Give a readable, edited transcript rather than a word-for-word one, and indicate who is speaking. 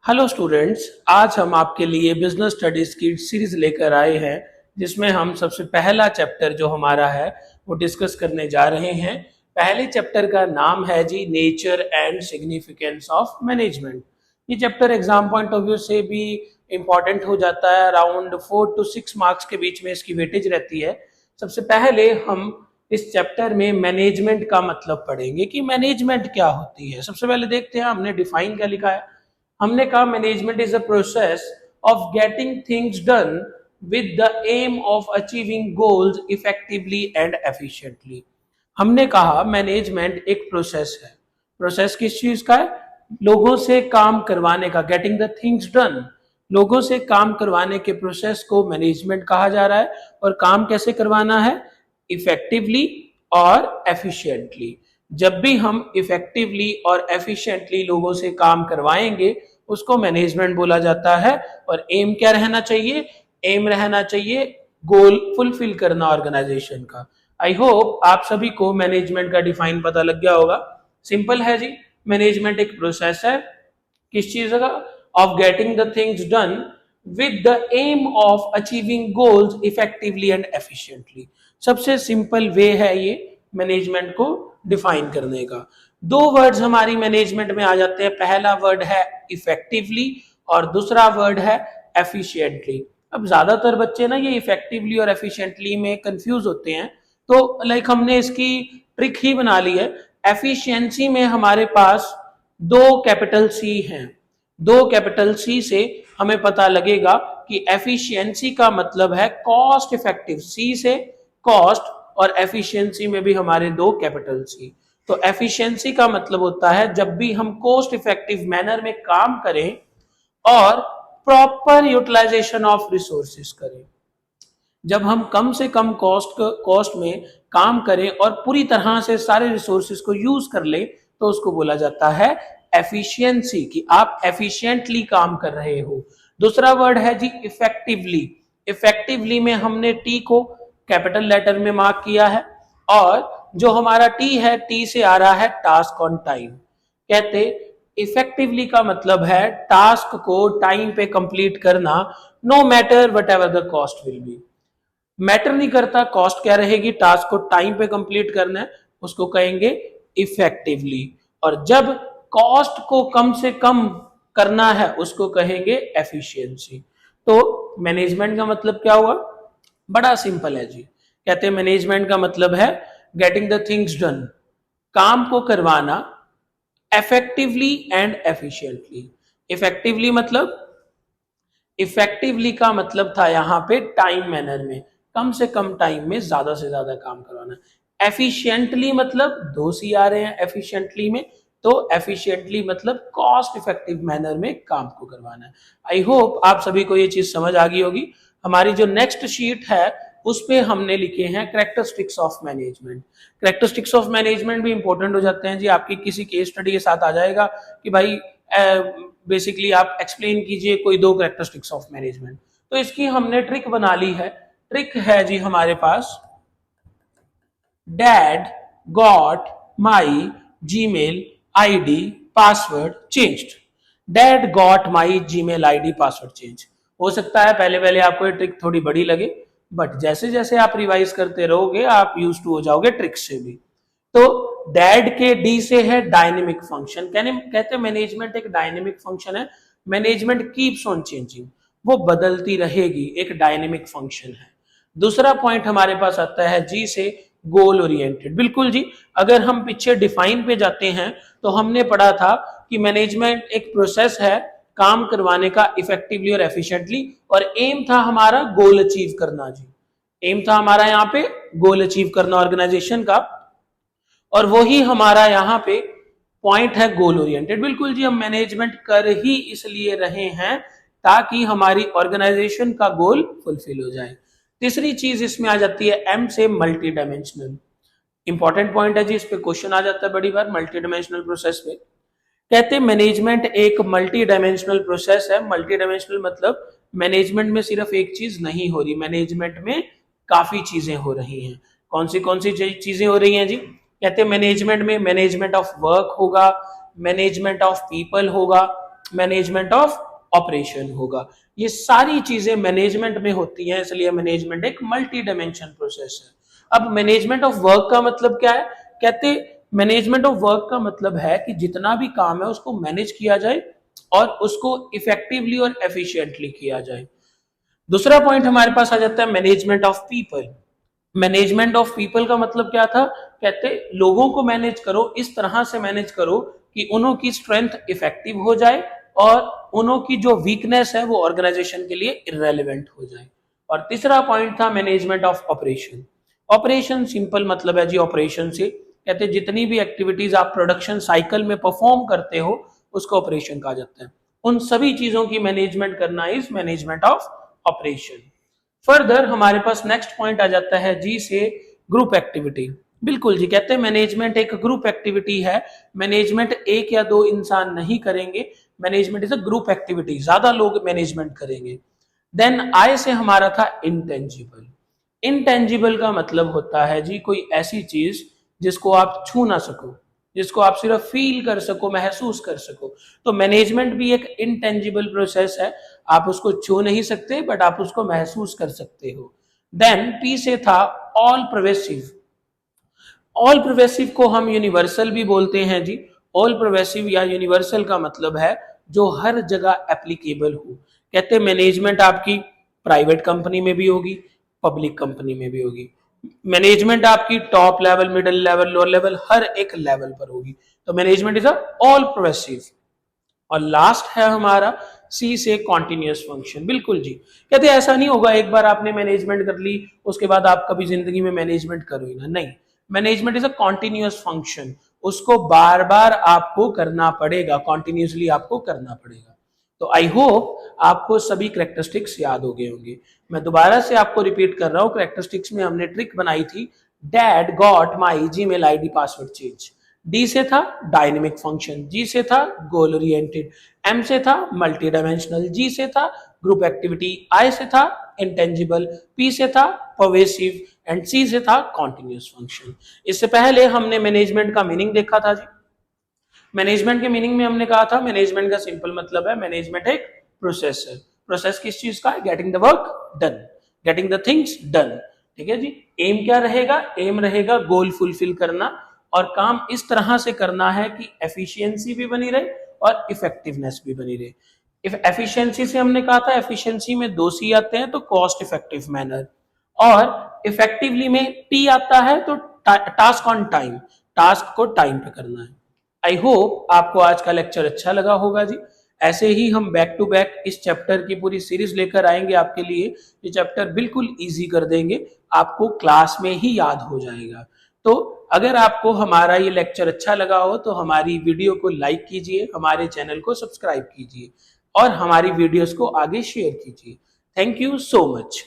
Speaker 1: Hello students, आज हम आपके लिए बिजनेस स्टडीज की सीरीज लेकर आए हैं जिसमें हम सबसे पहला चैप्टर जो हमारा है वो डिस्कस करने जा रहे हैं। पहले चैप्टर का नाम है जी nature and significance of management. ये chapter exam point of view से भी इंपॉर्टेंट हो जाता है। अराउंड 4 to 6 मार्क्स के बीच में इसकी वेटेज रहती है। सबसे पहले हम इस चैप्टर में मैनेजमेंट का मतलब पढ़ेंगे कि मैनेजमेंट क्या होती है। सबसे पहले देखते हैं हमने डिफाइन क्या लिखा है। हमने कहा management is a process of getting things done with the aim of achieving goals effectively and efficiently. हमने कहा मैनेजमेंट एक प्रोसेस है। प्रोसेस किस चीज का है? लोगों से काम करवाने का, गेटिंग द थिंग्स डन। लोगों से काम करवाने के प्रोसेस को मैनेजमेंट कहा जा रहा है। और काम कैसे करवाना है? इफेक्टिवली और एफिशिएंटली। जब भी हम इफेक्टिवली और एफिशिएंटली लोगों से काम करवाएंगे उसको मैनेजमेंट बोला जाता है। और एम क्या रहना चाहिए? एम रहना चाहिए गोल फुलफिल करना ऑर्गेनाइजेशन का। आई होप आप सभी को मैनेजमेंट का डिफाइन पता लग गया होगा। सिंपल है जी, मैनेजमेंट एक प्रोसेस है किस चीज का? Of getting the things done with the aim of achieving goals effectively and efficiently. सबसे सिंपल वे है ये मैनेजमेंट को डिफाइन करने का। दो वर्ड्स हमारी मैनेजमेंट में आ जाते हैं। पहला वर्ड है इफेक्टिवली और दूसरा वर्ड है एफिशिएंटली। अब ज्यादातर बच्चे ना ये इफेक्टिवली और एफिशिएंटली में कंफ्यूज होते हैं, तो हमने इसकी ट्रिक ही बना ली है। एफिशिएंसी में हमारे पास दो कैपिटल सी हैं। दो कैपिटल सी से हमें पता लगेगा कि एफिशिएंसी का मतलब है कॉस्ट इफेक्टिव। सी से कॉस्ट और एफिशिएंसी में भी हमारे दो कैपिटल सी। तो एफिशिएंसी का मतलब होता है जब भी हम कोस्ट इफेक्टिव मैनर में काम करें और प्रॉपर यूटिलाइजेशन ऑफ रिसोर्सेज करें। जब हम कम से कम कॉस्ट में काम करें और पूरी तरह से सारे रिसोर्सेज को यूज कर ले तो उसको बोला जाता है एफिशिएंसी, कि आप एफिशिएंटली काम कर रहे हो। दूसरा वर्ड है जी इफेक्टिवली। इफेक्टिवली में हमने टी को कैपिटल लेटर में मार्क किया है और जो हमारा टी है, टी से आ रहा है टास्क ऑन टाइम। कहते इफेक्टिवली का मतलब है टास्क को टाइम पे कंप्लीट करना, no matter whatever the cost will be. Matter नहीं करता कॉस्ट क्या रहेगी, टास्क को टाइम पे कंप्लीट करना है, उसको कहेंगे इफेक्टिवली। और जब कॉस्ट को कम से कम करना है उसको कहेंगे एफिशिएंसी। तो मैनेजमेंट का मतलब क्या हुआ? बड़ा सिंपल है जी। कहते हैं मैनेजमेंट का मतलब है गेटिंग द थिंग्स डन, काम को करवाना इफेक्टिवली एंड एफिशिएंटली। इफेक्टिवली मतलब, इफेक्टिवली का मतलब था यहां पे टाइम मैनर में, कम से कम टाइम में ज्यादा से ज्यादा काम करवाना। एफिशिएंटली मतलब दो सी आ रहे हैं एफिशिएंटली में, तो एफिशिएंटली मतलब कॉस्ट इफेक्टिव मैनर में काम को करवाना है। आई होप आप सभी को ये चीज समझ आ गई होगी। हमारी जो नेक्स्ट शीट है उस पे हमने लिखे हैं characteristics of management. Characteristics of management भी इंपॉर्टेंट हो जाते हैं जी। आपकी किसी केस स्टडी के साथ आ जाएगा कि भाई बेसिकली आप एक्सप्लेन कीजिए कोई दो कैरेक्टरिस्टिक्स ऑफ मैनेजमेंट। तो इसकी हमने ट्रिक बना ली है। ट्रिक है जी हमारे पास dad got my Gmail ID password changed. Dad got my Gmail ID password change. हो सकता है पहले पहले आपको ये ट्रिक थोड़ी बड़ी लगे, बट जैसे जैसे आप रिवाइज करते रहोगे आप यूज टू हो जाओगे ट्रिक से भी। तो डैड के डी से है डायनेमिक फंक्शन। कहते मैनेजमेंट एक डायनेमिक फंक्शन है। मैनेजमेंट कीप्स ऑन चेंजिंग, वो बदलती रहेगी, एक डायनेमिक फंक्शन है। दूसरा पॉइंट हमारे पास आता है जी से गोल ओरिएंटेड। बिल्कुल जी, अगर हम पीछे डिफाइन पे जाते हैं तो हमने पढ़ा था कि मैनेजमेंट एक प्रोसेस है काम करवाने का इफेक्टिवली और एफिशिएंटली, और एम था हमारा गोल अचीव करना जी। एम था हमारा यहाँ पे गोल अचीव करना ऑर्गेनाइजेशन का, और वही हमारा यहाँ पे पॉइंट है गोल ओरिएंटेड। बिल्कुल जी, हम मैनेजमेंट कर ही इसलिए रहे हैं ताकि हमारी ऑर्गेनाइजेशन का गोल फुलफिल हो जाए। तीसरी चीज इसमें आ जाती है एम से मल्टी डायमेंशनल। इंपॉर्टेंट पॉइंट है जी, इस पे क्वेश्चन आ जाता है बड़ी बार मल्टी डायमेंशनल प्रोसेस पे। कहते हैं मैनेजमेंट एक मल्टी डायमेंशनल प्रोसेस है। मल्टी डायमेंशनल मतलब मैनेजमेंट में सिर्फ एक चीज नहीं हो रही, मैनेजमेंट में काफी चीजें हो रही हैं। कौन सी चीजें हो रही हैं जी? कहते हैं मैनेजमेंट में मैनेजमेंट ऑफ वर्क होगा, मैनेजमेंट ऑफ पीपल होगा, मैनेजमेंट ऑफ ऑपरेशन होगा। ये सारी चीजें मैनेजमेंट में होती हैं, इसलिए मैनेजमेंट एक मल्टी डायमेंशन प्रोसेस है। अब मैनेजमेंट ऑफ वर्क का मतलब क्या है? कहते मैनेजमेंट ऑफ वर्क का मतलब है कि जितना भी काम है उसको मैनेज किया जाए और उसको इफेक्टिवली और एफिशिएंटली किया जाए। दूसरा पॉइंट हमारे पास आ जाता है management of people. Management of people का मतलब क्या था? कहते लोगों को मैनेज करो, इस तरह से मैनेज करो कि उन्हों की स्ट्रेंथ इफेक्टिव हो जाए और उन्हों की जो वीकनेस है वो ऑर्गेनाइजेशन के लिए इररेलेवेंट हो जाए। और तीसरा पॉइंट था management of operation. Operation simple मतलब है जी ऑपरेशन से, कहते जितनी भी एक्टिविटीज आप प्रोडक्शन साइकिल में परफॉर्म करते हो उसको ऑपरेशन कहा जाता है। उन सभी चीजों की मैनेजमेंट करना is management of operation. Further हमारे पास नेक्स्ट पॉइंट आ जाता है जी से ग्रुप एक्टिविटी। बिल्कुल जी, कहते हैं मैनेजमेंट एक ग्रुप एक्टिविटी है। मैनेजमेंट एक या दो इंसान नहीं करेंगे, management is a group activity, ज्यादा लोग मैनेजमेंट करेंगे। देन आई से हमारा था इंटेंजिबल। इनटेंजिबल का मतलब होता है जी कोई ऐसी चीज जिसको आप छू ना सको, जिसको आप सिर्फ फील कर सको, महसूस कर सको। तो मैनेजमेंट भी एक इनटेंजिबल प्रोसेस है, आप उसको छू नहीं सकते बट आप उसको महसूस कर सकते हो। देन पी से था ऑल प्रोवेसिव। ऑल प्रोवेसिव को हम यूनिवर्सल भी बोलते हैं जी। ऑल प्रोवेसिव या यूनिवर्सल का मतलब है जो हर जगह एप्लीकेबल हो। कहते हैं मैनेजमेंट आपकी प्राइवेट कंपनी में भी होगी, पब्लिक कंपनी में भी होगी। मैनेजमेंट आपकी top level, middle level, lower level, हर एक लेवल पर होगी। तो management is a all pervasive. और लास्ट है हमारा सी से कॉन्टिन्यूस फंक्शन। बिल्कुल जी, कहते ऐसा नहीं होगा एक बार आपने मैनेजमेंट कर ली उसके बाद आप कभी जिंदगी में मैनेजमेंट करो ही ना, नहीं। Management is a continuous function, उसको बार बार आपको करना पड़ेगा, कॉन्टिन्यूसली आपको करना पड़ेगा। तो आई होप आपको सभी करेक्टरिस्टिक्स याद हो गए होंगे। मैं दोबारा से आपको रिपीट कर रहा हूं, करेक्टरिस्टिक्स में हमने ट्रिक बनाई थी, dad got my Gmail ID password change. D से था डायनेमिक फंक्शन, जी से था गोल ओरिएंटेड, एम से था मल्टी डायमेंशनल, जी से था ग्रुप एक्टिविटी, आई से था इंटेंजिबल, पी से था परवेसिव एंड सी से था कॉन्टिन्यूस फंक्शन। इससे पहले हमने मैनेजमेंट का मीनिंग देखा था जी। मैनेजमेंट के मीनिंग में हमने कहा था मैनेजमेंट का सिंपल मतलब है मैनेजमेंट एक प्रोसेस है। प्रोसेस किस चीज का है? Getting the work done, getting the things done. ठीक है जी। एम क्या रहेगा? एम रहेगा गोल फुलफिल करना, और काम इस तरह से करना है कि एफिशिएंसी भी बनी रहे और इफेक्टिवनेस भी बनी रहे। इफ एफिशिएंसी से हमने कहा था एफिशिएंसी में दो सी आते हैं, तो कॉस्ट इफेक्टिव मैनर, और इफेक्टिवली में टी आता है, तो टास्क ऑन टाइम, टास्क को टाइम पे करना है। आई होप आपको आज का लेक्चर अच्छा लगा होगा जी। ऐसे ही हम बैक टू बैक इस चैप्टर की पूरी सीरीज लेकर आएंगे आपके लिए। ये चैप्टर बिल्कुल इजी कर देंगे, आपको क्लास में ही याद हो जाएगा। तो अगर आपको हमारा ये लेक्चर अच्छा लगा हो तो हमारी वीडियो को लाइक कीजिए, हमारे चैनल को सब्सक्राइब कीजिए और हमारी वीडियोस को आगे शेयर कीजिए। Thank you so much.